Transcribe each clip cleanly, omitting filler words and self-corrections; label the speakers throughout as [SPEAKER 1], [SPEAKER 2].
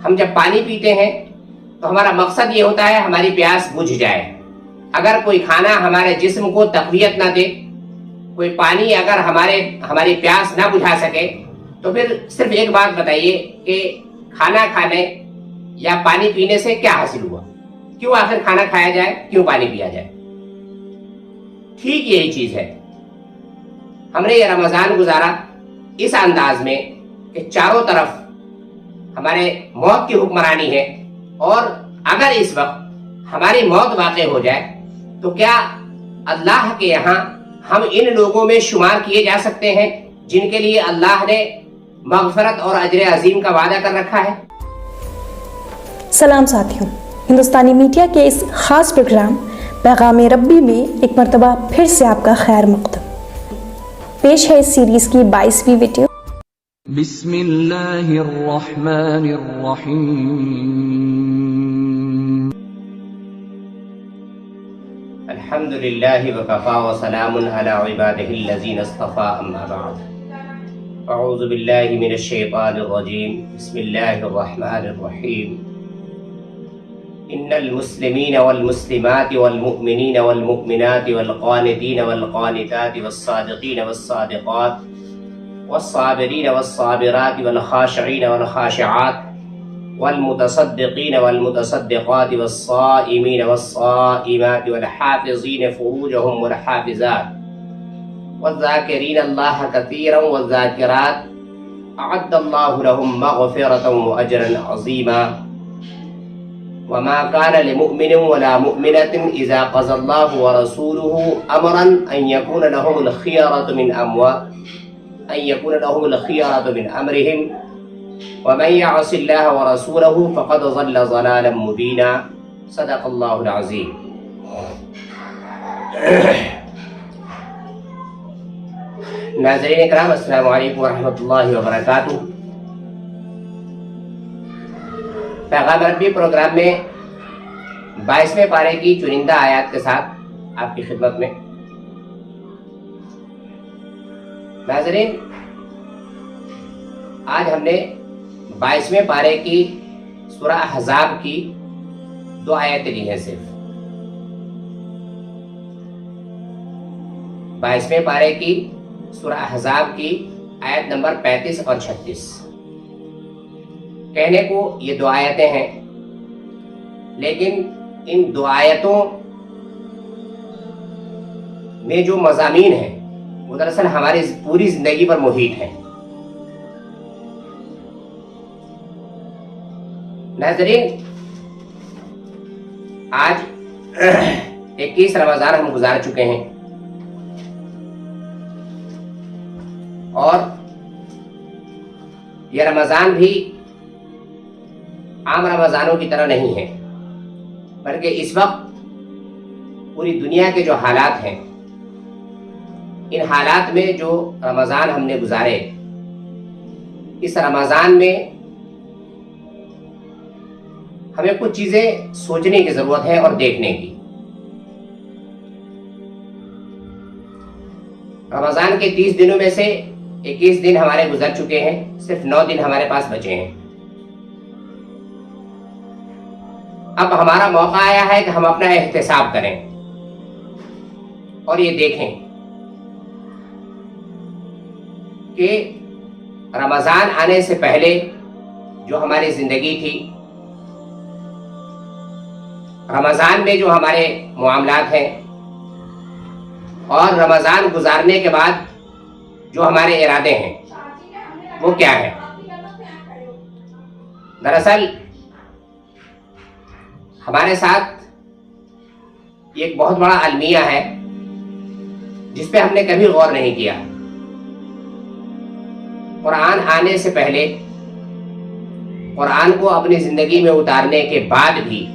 [SPEAKER 1] ہم جب پانی پیتے ہیں تو ہمارا مقصد یہ ہوتا ہے ہماری پیاس بجھ جائے. اگر کوئی کھانا ہمارے جسم کو تقویت نہ دے، کوئی پانی اگر ہماری پیاس نہ بجھا سکے، تو پھر صرف ایک بات بتائیے کہ کھانا کھانے یا پانی پینے سے کیا حاصل ہوا؟ کیوں آخر کھانا کھایا جائے، کیوں پانی پیا جائے؟ ٹھیک یہی چیز ہے. ہم نے یہ رمضان گزارا اس انداز میں کہ چاروں طرف ہمارے موت کی حکمرانی ہے، اور اگر اس وقت ہماری موت واقع ہو جائے تو کیا اللہ کے یہاں ہم ان لوگوں میں شمار کیے جا سکتے ہیں جن کے لیے اللہ نے مغفرت اور اجر عظیم کا وعدہ کر رکھا ہے؟
[SPEAKER 2] سلام ساتھیوں، ہندوستانی میڈیا کے اس خاص پروگرام پیغام ربی میں ایک مرتبہ پھر سے آپ کا خیر مقدم. پیش ہے اس سیریز کی 22ویں ویڈیو.
[SPEAKER 3] بسم اللہ الرحمن الرحیم.
[SPEAKER 1] الحمد للہ وکفا وسلام علی عبادہ الذین اصطفى، اما بعد. اعوذ باللہ من الشیطان الرجیم. بسم اللہ الرحمن الرحیم. ان المسلمین والمسلمات والمؤمنین والمؤمنات والقانتین والقانتات والصادقین والصادقات والصابرین والصابرات والخاشعین والخاشعات والمتصدقین والمتصدقات والصائمین والصائمات والحافظین فروجهم والحافظات والذاکرین اللہ کثیرا والذاکرات اعد اللہ لهم مغفرة واجرا عظیما. وما كان لمؤمن ولا مؤمنة إذا قضى الله ورسوله أمرا أن يكون لهم الخيرة من أمرهم ومن يعص الله ورسوله فقد ضل ضلالا مبينا. صدق الله العظيم. ناظرین اکرام، السلام علیکم ورحمۃ اللہ وبرکاتہ. پیغام ربی پروگرام میں 22ویں پارے کی چنندہ آیات کے ساتھ آپ کی خدمت میں. ناظرین، آج ہم نے 22ویں پارے کی سورہ احزاب کی 2 آیتیں لی ہیں. صرف 22ویں پارے کی سورہ احزاب کی آیت نمبر 35 اور 36. کہنے کو یہ 2 آیتیں ہیں، لیکن ان 2 آیتوں میں جو مضامین ہیں وہ دراصل ہماری پوری زندگی پر محیط ہیں. ناظرین، آج 21 رمضان ہم گزار چکے ہیں، اور یہ رمضان بھی عام رمضانوں کی طرح نہیں ہے، بلکہ اس وقت پوری دنیا کے جو حالات ہیں، ان حالات میں جو رمضان ہم نے گزارے، اس رمضان میں ہمیں کچھ چیزیں سوچنے کی ضرورت ہے اور دیکھنے کی. رمضان کے 30 دنوں میں سے 21 دن ہمارے گزر چکے ہیں، صرف 9 دن ہمارے پاس بچے ہیں. اب ہمارا موقع آیا ہے کہ ہم اپنا احتساب کریں اور یہ دیکھیں کہ رمضان آنے سے پہلے جو ہماری زندگی تھی، رمضان میں جو ہمارے معاملات ہیں، اور رمضان گزارنے کے بعد جو ہمارے ارادے ہیں وہ کیا ہے. دراصل ہمارے ساتھ یہ ایک بہت بڑا المیہ ہے جس پہ ہم نے کبھی غور نہیں کیا. قرآن آنے سے پہلے، قرآن کو اپنی زندگی میں اتارنے کے بعد بھی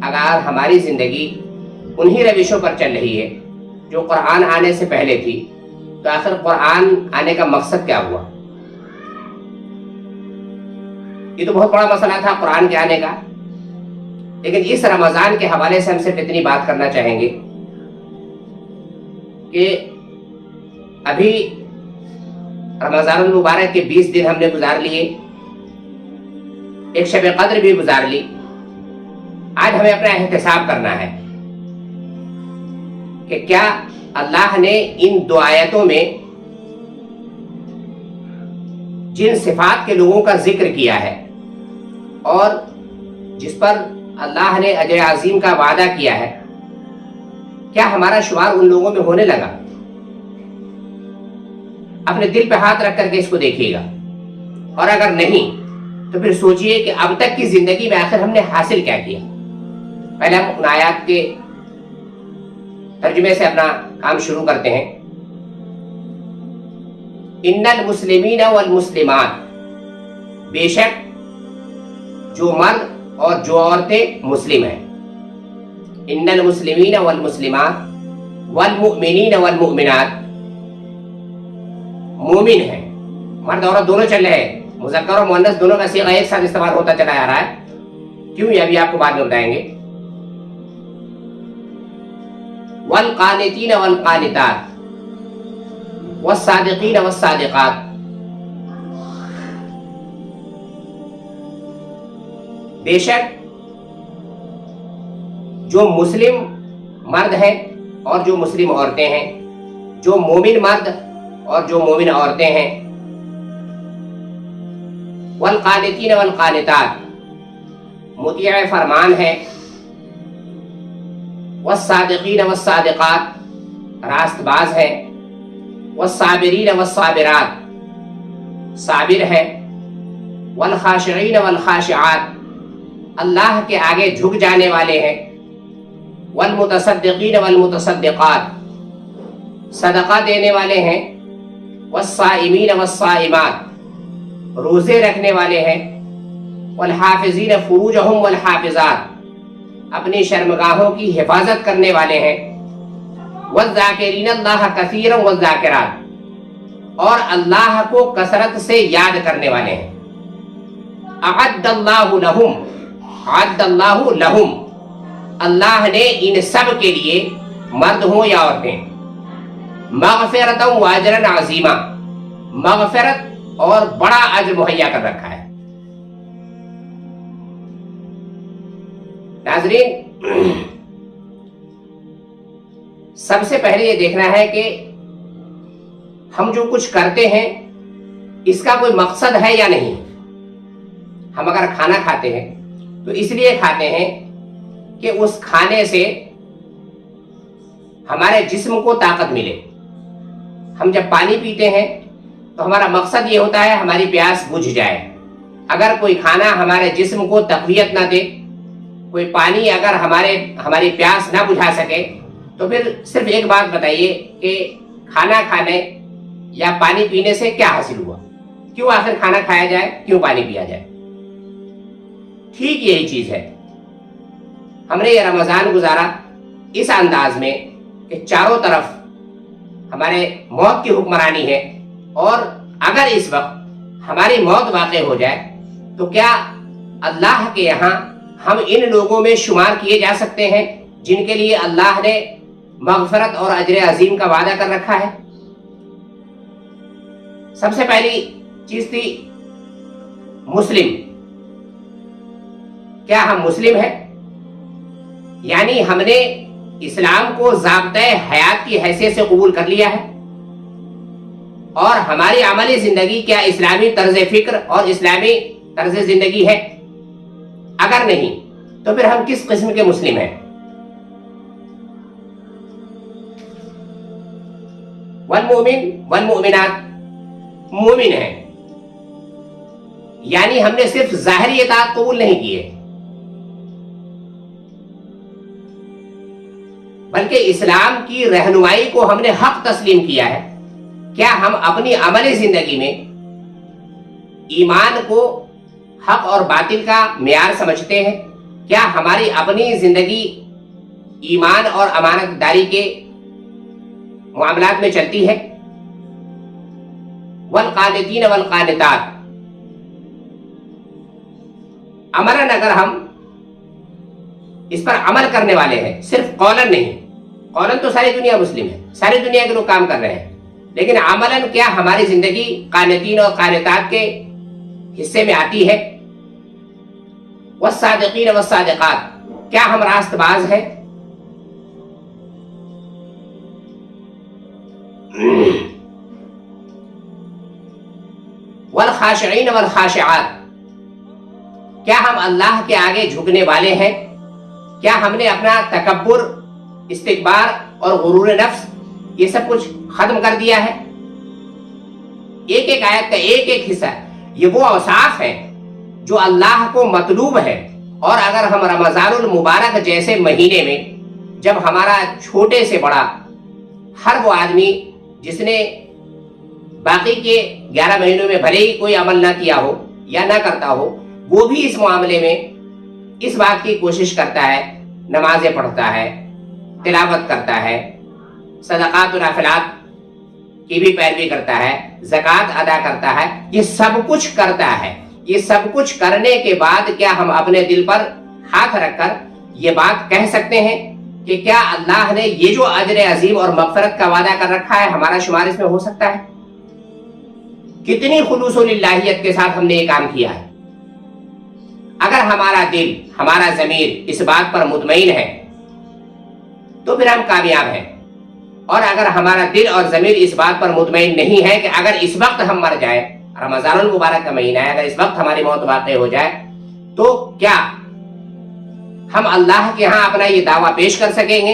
[SPEAKER 1] اگر ہماری زندگی انہی روشوں پر چل رہی ہے جو قرآن آنے سے پہلے تھی، تو آخر قرآن آنے کا مقصد کیا ہوا؟ یہ تو بہت بڑا مسئلہ تھا قرآن کے آنے کا. لیکن اس رمضان کے حوالے سے ہم صرف اتنی بات کرنا چاہیں گے کہ ابھی رمضان المبارک کے 20 دن ہم نے گزار لیے، एक शब कद्र भी गुजार ली। आज हमें अपना एहतिसाब करना है कि क्या अल्लाह ने इन दो आयतों में जिन सिफात के लोगों का जिक्र किया है और जिस पर अल्लाह ने अजर अजीम का वादा किया है, क्या हमारा शुमार उन लोगों में होने लगा? अपने दिल पे हाथ रख करके इसको देखिएगा, और अगर नहीं तो फिर सोचिए कि अब तक की जिंदगी में आखिर हमने हासिल क्या किया। पहले हम उन आयात के तर्जुमे से अपना काम शुरू करते हैं। इन्नल मुस्लिमीन वल मुस्लिमात, बेशक जो मर्द और जो औरतें मुस्लिम हैं। इन्नल मुस्लिमीन वल मुस्लिमात वल मुमिनीन वल मुमिनात, मोमिन है, मर्द औरत दोनों चल रहे हैं, मुज़क्कर और मुअन्नस दोनों का सीगा एक साथ इस्तेमाल होता चला आ रहा है। क्यों, ये अभी आपको बाद में बताएंगे। वल कानितीन वल कानितात वस्सादिकीन वस्सादिकात, बेशक जो मुस्लिम मर्द हैं और जो मुस्लिम औरतें हैं, जो मोमिन मर्द और जो मोमिन औरतें हैं। वल कानितीन वल कानितात, मुतीअ फरमान है। वस्सादिकीन वस्सादिकात, रास्तबाज है। वस्साबिरीन वस्साबिरात, साबिर है। वल खाशिईन वल खाशिआत, अल्लाह के आगे झुक जाने वाले हैं। वल मुतसद्दिकीन वल मुतसद्दिकात, सदका देने वाले हैं। वस्साइमीन वस्साइमात, रोजे रखने वाले हैं। वल हाफिजीन फुरूजहुम वल हाफिजात, अपनी शर्मगाहों की हिफाजत करने वाले हैं। वज़्ज़ाकिरीन अल्लाह कसीरन वज़्ज़ाकिरात, और अल्लाह को कसरत से याद करने वाले हैं। अअद्दल्लाहु लहुम, अअद्दल्लाहु लहुम, अल्लाह ने इन सब के लिए, मर्द हो या औरतें, मग़फ़िरतन व अजरन अज़ीमा, मग़फ़िरत और बड़ा अज्र मुहैया कर रखा है। नाज़रीन, सबसे पहले ये देखना है कि हम जो कुछ करते हैं इसका कोई मकसद है या नहीं। हम अगर खाना खाते हैं तो इसलिए खाते हैं कि उस खाने से हमारे जिस्म को ताकत मिले। हम जब पानी पीते हैं तो हमारा मकसद ये होता है हमारी प्यास बुझ जाए। अगर कोई खाना हमारे जिस्म को तक़वियत ना दे, कोई पानी अगर हमारी प्यास ना बुझा सके, तो फिर सिर्फ एक बात बताइए कि खाना खाने या पानी पीने से क्या हासिल हुआ? क्यों आखिर खाना खाया जाए, क्यों पानी पिया जाए? ठीक यही चीज है। हमने ये रमजान गुजारा इस अंदाज में कि चारों तरफ हमारे मौत की हुक्मरानी है, और अगर इस वक्त हमारी मौत वाक़ई हो जाए तो क्या अल्लाह के यहाँ हम इन लोगों में शुमार किए जा सकते हैं जिनके लिए अल्लाह ने मग़फ़िरत और अजर अजीम का वादा कर रखा है? सबसे पहली चीज थी मुस्लिम। क्या हम मुस्लिम हैं? यानी हमने इस्लाम को ज़ाब्ते हयात की हैसियत से कबूल कर लिया है, और हमारी अमली जिंदगी क्या इस्लामी तर्ज फिक्र और इस्लामी तर्ज जिंदगी है? अगर नहीं तो फिर हम किस किस्म के मुस्लिम हैं? वल मोमिन वल मोमिनात, मोमिन है, यानी हमने सिर्फ ज़ाहिरी इताअत कबूल नहीं की है, बल्कि इस्लाम की रहनुमाई को हमने हक तस्लीम किया है। क्या हम अपनी अमली जिंदगी में ईमान को हक और बातिल का मेयार समझते हैं? क्या हमारी अपनी जिंदगी ईमान और अमानतदारी के मामलात में चलती है? वल कानितीन वल कानितात, अमलन अगर हम इस पर अमल करने वाले हैं, सिर्फ कौलन नहीं। कौलन तो सारी दुनिया मुस्लिम है, सारी दुनिया के लोग काम कर रहे हैं, लेकिन अमलन क्या हमारी जिंदगी कानितीन और कानितात के हिस्से में आती है? वस्सादिकीन वस्सादिकात, क्या हम रास्तबाज हैं? वल खाशिईन वल खाशिआत, क्या हम अल्लाह के आगे झुकने वाले हैं? क्या हमने अपना तकब्बुर, इस्तिकबार और गुरूर नफ्स ये सब कुछ खत्म कर दिया है? एक एक आयत का एक एक हिस्सा, ये वो औसाफ है जो अल्लाह को मतलूब है। और अगर हम रमजानुल मुबारक जैसे महीने में, जब हमारा छोटे से बड़ा हर वो आदमी जिसने बाकी के 11 महीनों में भले ही कोई अमल ना किया हो या ना करता हो, वो भी इस मामले में इस बात की कोशिश करता है, नमाजें पढ़ता है, तिलावत करता है, सदकात और नफिलात की भी पैरवी करता है, ज़कात अदा करता है, ये सब कुछ करता है। ये सब कुछ करने के बाद क्या हम अपने दिल पर हाथ रखकर ये बात कह सकते हैं कि क्या अल्लाह ने ये जो अजर अजीम और मग़फ़िरत का वादा कर रखा है, हमारा शुमार इसमें हो सकता है? कितनी खुलूस और लिल्लाहियत के साथ हमने ये काम किया है। अगर हमारा दिल, हमारा ज़मीर इस बात पर मुतमईन है तो फिर हम कामयाब हैं। और अगर हमारा दिल और ज़मीर इस बात पर मुतमईन नहीं है कि अगर इस वक्त हम मर जाए, रमज़ानुल मुबारक का महीना है, अगर इस वक्त हमारी मौत वाक़ई हो जाए, तो क्या हम अल्लाह के यहाँ अपना ये दावा पेश कर सकेंगे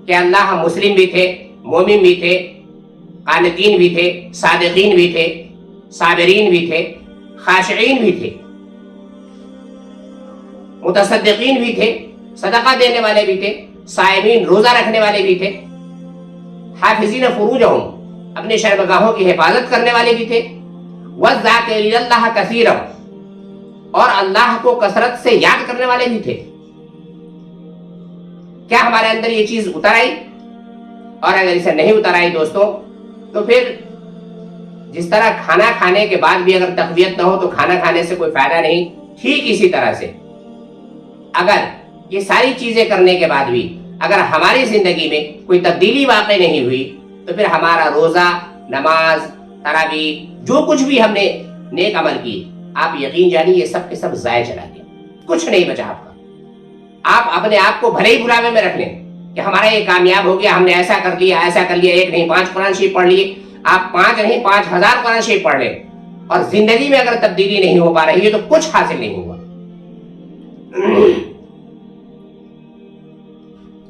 [SPEAKER 1] कि अल्लाह मुस्लिम भी थे, मोमिन भी थे, कानितीन भी थे, सादिकीन भी थे, साबिरीन भी थे, खाशिईन भी थे, मुतसद्दिकीन भी थे, सदका देने वाले भी थे, साइमीन रोजा रखने वाले भी थे, हाफिजीन फुरूजहुम अपने शर्मगाहों की हिफाजत करने वाले भी थे, वज़्ज़ाकिरीनल्लाह कसीरन और अल्लाह को कसरत से याद करने वाले भी थे। क्या हमारे अंदर ये चीज उतर आई? और अगर इसे नहीं उतर आई दोस्तों, तो फिर जिस तरह खाना खाने के बाद भी अगर तक़वियत न हो तो खाना खाने से कोई फायदा नहीं, ठीक इसी तरह से अगर ये सारी चीजें करने के बाद भी अगर हमारी जिंदगी में कोई तब्दीली वाकई नहीं हुई, तो फिर हमारा रोजा, नमाज, तरावीह, जो कुछ भी हमने नेक अमल की, आप यकीन जानिए ये सब के सब जाया चला गया, कुछ नहीं बचा आपका। आप अपने आप को भले ही बुलावे में रख लें कि हमारा ये कामयाब हो गया, हमने ऐसा कर लिया, ऐसा कर लिया, 1 नहीं 5 कुरान शरीफ पढ़ लिए, आप 5 नहीं 5000 कुरान शरीफ पढ़ लें और जिंदगी में अगर तब्दीली नहीं हो पा रही है तो कुछ हासिल नहीं हुआ।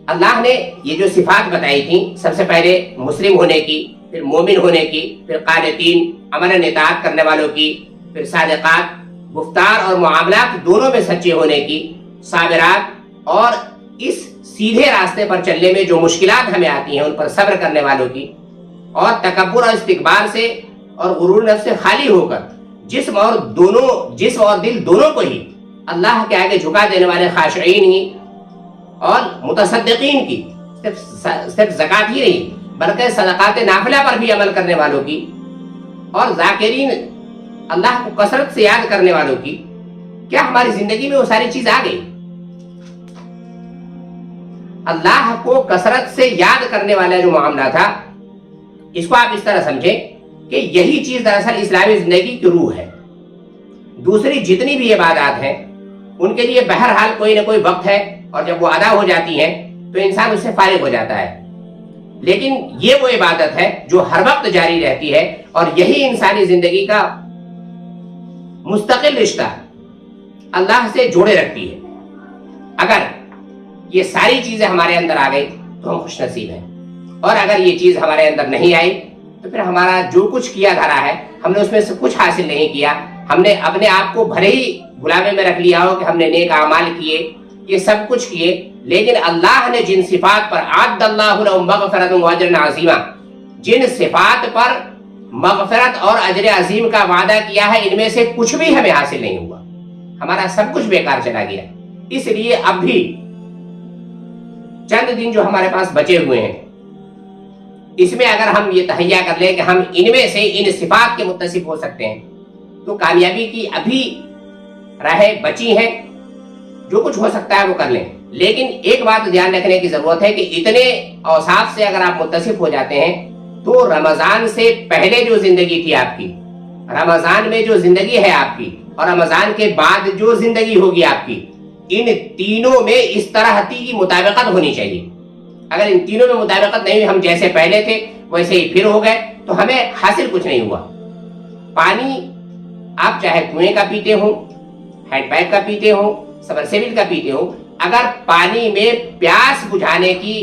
[SPEAKER 1] अल्लाह ने ये जो सिफात बताई थी, सबसे पहले मुस्लिम होने की, फिर मोमिन होने की, फिर कानितीन अमल इताअत करने वालों की, फिर सादिकात गुफ्तार और मुआमलात दोनों में सच्चे होने की, साबिरात और इस सीधे रास्ते पर चलने में जो मुश्किलात हमें आती हैं उन पर सब्र करने वालों की, और तकब्बुर और इस्तिकबार से और गुरूर नफ्स से खाली होकर जिस्म और दिल दोनों को ही अल्लाह के आगे झुका देने वाले खाशिईन की और मुतसद्दिकीन की, सिर्फ ज़कात ही नहीं बल्कि सदकात नाफिला पर भी अमल करने वालों की, और ज़ाकिरीन अल्लाह को कसरत से याद करने वालों की, क्या हमारी जिंदगी में वो सारी चीज आ गई? अल्लाह को कसरत से याद करने वाला जो मामला था, इसको आप इस तरह समझें कि यही चीज दरअसल इस्लामी जिंदगी की रूह है। दूसरी जितनी भी इबादत हैं उनके लिए बहरहाल कोई ना कोई वक्त है, और जब वो अदा हो जाती हैं तो इंसान उससे फारिग हो जाता है। लेकिन ये वो इबादत है जो हर वक्त जारी रहती है, और यही इंसानी जिंदगी का मुस्तकिल रिश्ता अल्लाह से जोड़े रखती है। अगर ये सारी चीजें हमारे अंदर आ गई तो हम खुशनसीब हैं, और अगर ये चीज हमारे अंदर नहीं आई तो फिर हमारा जो कुछ किया धरा है हमने उसमें से कुछ हासिल नहीं किया। हमने अपने आप को भले ही गुलामे में रख लिया हो कि हमने नेक अमाल किए, ये सब कुछ किए, लेकिन अल्लाह ने जिन सिफात पर आदल्लाहु लहुम मग़फ़िरतन व अजरन अज़ीमा, जिन सिफात पर मग़फ़िरत और अजर अजीम का वादा किया है, इनमें से कुछ भी हमें हासिल नहीं हुआ, हमारा सब कुछ बेकार चला गया। इसलिए अब भी चंद दिन जो हमारे पास बचे हुए हैं, इसमें अगर हम ये तहैया कर लें कि हम इनमें से इन सिफात के मुत्तसिफ हो सकते हैं, तो कामयाबी की अभी राहें बची हैं। जो कुछ हो सकता है वो कर लें, लेकिन एक बात ध्यान रखने की जरूरत है कि इतने औसाफ से अगर आप मुत्तसिफ हो जाते हैं तो रमजान से पहले जो जिंदगी थी आपकी, रमजान में जो जिंदगी है आपकी, اور رمضان کے بعد جو زندگی ہوگی آپ کی، ان تینوں میں اس طرح کی مطابقت ہونی چاہیے. اگر ان تینوں میں مطابقت نہیں ہوئی، ہم جیسے پہلے تھے ویسے ہی پھر ہو گئے، تو ہمیں حاصل کچھ نہیں ہوا. پانی آپ چاہے کنویں کا پیتے ہوں، ہینڈ پائپ کا پیتے ہوں، سبمرسیبل کا پیتے ہوں، اگر پانی میں پیاس بجھانے کی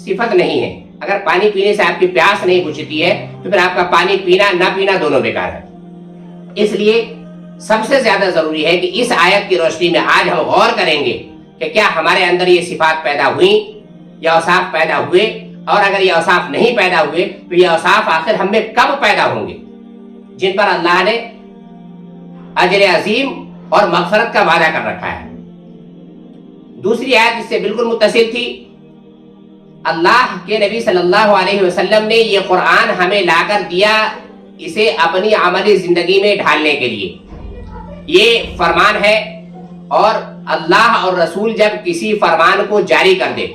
[SPEAKER 1] صفت نہیں ہے، اگر پانی پینے سے آپ کی پیاس نہیں بجھتی ہے، تو پھر آپ کا پانی پینا نہ پینا دونوں بیکار ہے. اس لیے سب سے زیادہ ضروری ہے کہ اس آیت کی روشنی میں آج ہم غور کریں گے کہ کیا ہمارے اندر یہ صفات پیدا ہوئیں یا اوصاف پیدا ہوئے، اور اگر یہ اوصاف نہیں پیدا ہوئے تو یہ اوصاف آخر ہم میں کب پیدا ہوں گے، جن پر اللہ نے اجر عظیم اور مغفرت کا وعدہ کر رکھا ہے. دوسری آیت اس سے بالکل متصل تھی. اللہ کے نبی صلی اللہ علیہ وسلم نے یہ قرآن ہمیں لا کر دیا اسے اپنی عملی زندگی میں ڈھالنے کے لیے. یہ فرمان ہے، اور اللہ اور رسول جب کسی فرمان کو جاری کر دے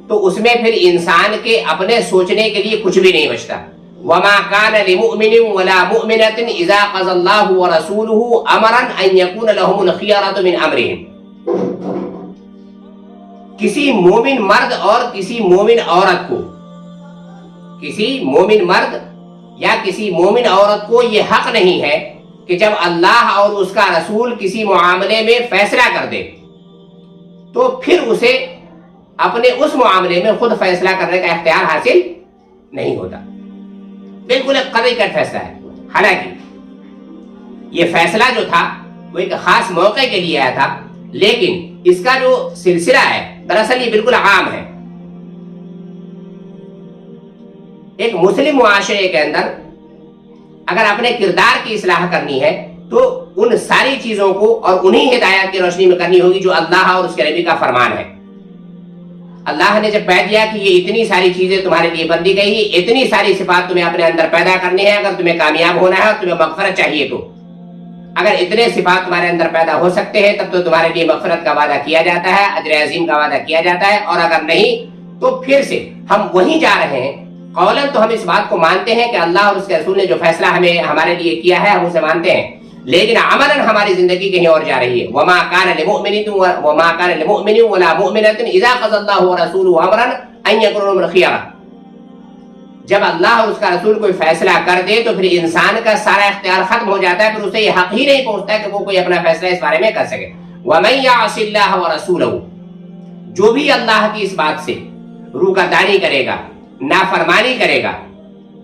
[SPEAKER 1] تو اس میں پھر انسان کے اپنے سوچنے کے لیے کچھ بھی نہیں بچتا. وَمَا كَانَ لِمُؤْمِنٍ وَلَا مُؤْمِنَةٍ إِذَا قَضَى اللَّهُ وَرَسُولُهُ أَمْرًا أَن يَكُونَ لَهُمُ الْخِيَرَةُ مِنْ أَمْرِهِمْ. کسی مومن مرد اور کسی مومن عورت کو، کسی مومن مرد یا کسی مومن عورت کو یہ حق نہیں ہے کہ جب اللہ اور اس کا رسول کسی معاملے میں فیصلہ کر دے تو پھر اسے اپنے اس معاملے میں خود فیصلہ کرنے کا اختیار حاصل نہیں ہوتا. بالکل ایک قطعی کٹ فیصلہ ہے. حالانکہ یہ فیصلہ جو تھا وہ ایک خاص موقع کے لیے آیا تھا، لیکن اس کا جو سلسلہ ہے دراصل یہ بالکل عام ہے. ایک مسلم معاشرے کے اندر اگر اپنے کردار کی اصلاح کرنی ہے تو ان ساری چیزوں کو اور انہی ہدایات کی روشنی میں کرنی ہوگی جو اللہ اور اس کے نبی کا فرمان ہے. اللہ نے جب کہہ دیا کہ یہ اتنی ساری چیزیں تمہارے لیے بندی گئی، اتنی ساری صفات تمہیں اپنے اندر پیدا کرنی ہے، اگر تمہیں کامیاب ہونا ہے اور تمہیں مغفرت چاہیے تو اگر اتنے صفات تمہارے اندر پیدا ہو سکتے ہیں تب تو تمہارے لیے مغفرت کا وعدہ کیا جاتا ہے، اجر عظیم کا وعدہ کیا جاتا ہے. اور اگر نہیں تو پھر سے ہم وہیں جا رہے ہیں. قولاً تو ہم اس بات کو مانتے ہیں کہ اللہ اور اس کے رسول نے جو فیصلہ ہمارے لیے کیا ہے ہم اسے مانتے ہیں، لیکن عملاً ہماری زندگی کہیں اور جا رہی ہے. وَمَا كَانَ لِمُؤْمِنٍ وَلَا مُؤْمِنَةٍ إِذَا قَضَى اللَّهُ وَرَسُولُهُ أَمْرًا أَن يَكُونَ لَهُمُ الْخِيَرَةُ. جب اللہ اور اس کا رسول کوئی فیصلہ کر دے تو پھر انسان کا سارا اختیار ختم ہو جاتا ہے، پھر اسے یہ حق ہی نہیں پہنچتا کہ وہ کوئی اپنا فیصلہ اس بارے میں کر سکے. وَمَن يَعْصِ اللَّهَ وَرَسُولَهُ، جو بھی اللہ کی اس بات سے روگردانی کرے گا، نافرمانی کرے گا،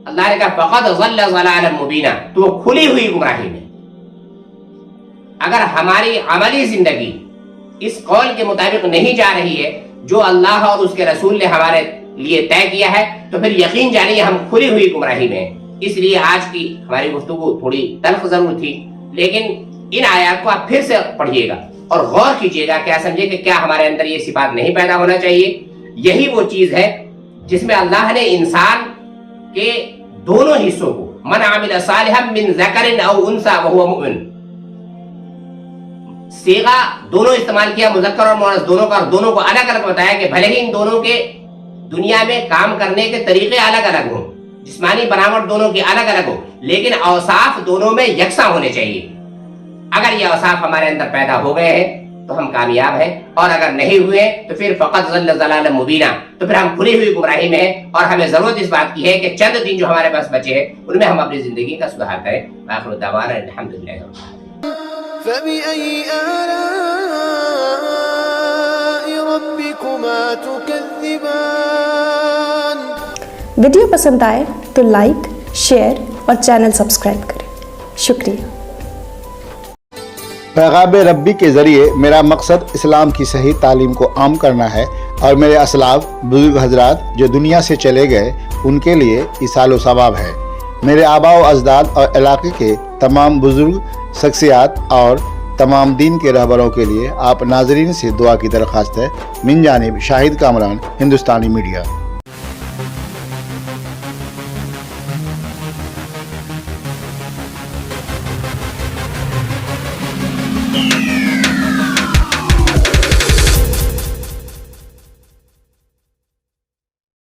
[SPEAKER 1] اللہ نے کہا فقد ضل ضلالا مبینا، تو وہ کھلی ہوئی گمراہی میں. اگر ہماری عملی زندگی اس قول کے مطابق نہیں جا رہی ہے جو اللہ اور اس کے رسول نے ہمارے لیے طے کیا ہے تو پھر یقین جانیے ہم کھلی ہوئی گمراہی میں ہیں. اس لیے آج کی ہماری گفتگو تھوڑی تلخ ضرور تھی، لیکن ان آیات کو آپ پھر سے پڑھیے گا اور غور کیجیے گا، کیا سمجھے کہ کیا ہمارے اندر یہ صفات نہیں پیدا ہونا چاہیے. یہی وہ چیز ہے جس میں اللہ نے انسان کے دونوں حصوں کو من عمل صالحا من ذکر او انثى وهو مؤمن، صیغہ دونوں استعمال کیا، مذکر اور مؤنث دونوں کا، اور دونوں کو الگ الگ بتایا کہ بھلے ہی ان دونوں کے دنیا میں کام کرنے کے طریقے الگ الگ ہوں، جسمانی بناوٹ دونوں کی الگ الگ ہو، لیکن اوصاف دونوں میں یکساں ہونے چاہیے. اگر یہ اوصاف ہمارے اندر پیدا ہو گئے ہیں تو ہم کامیاب ہیں، اور اگر نہیں ہوئے تو پھر فقط ضل ضلالا مبینہ، تو پھر ہم کھلی ہوئی گمراہی میں ہیں. اور ہمیں ضرورت اس بات کی ہے کہ چند دن جو ہمارے پاس بچے ہیں ان میں ہم اپنی زندگی کا سدھار کریں. آخر دعوانا الحمدللہ رب العالمین.
[SPEAKER 4] فبأي آلاء ربكما تكذبان.
[SPEAKER 2] वीडियो पसंद आए तो लाइक, शेयर और चैनल सब्सक्राइब करें. शुक्रिया.
[SPEAKER 5] पैगाम रब्बी के ज़रिए मेरा मकसद इस्लाम की सही तालीम को आम करना है और मेरे असलाफ बुजुर्ग हजरात जो दुनिया से चले गए उनके लिए इसाल सवाब है. मेरे आबा व अजदाद और इलाके के तमाम बुजुर्ग शख्सियात और तमाम दीन के रहबरों के लिए आप नाजरीन से दुआ की दरख्वास्त है. मिन जानिब शाहिद कामरान, हिंदुस्तानी मीडिया.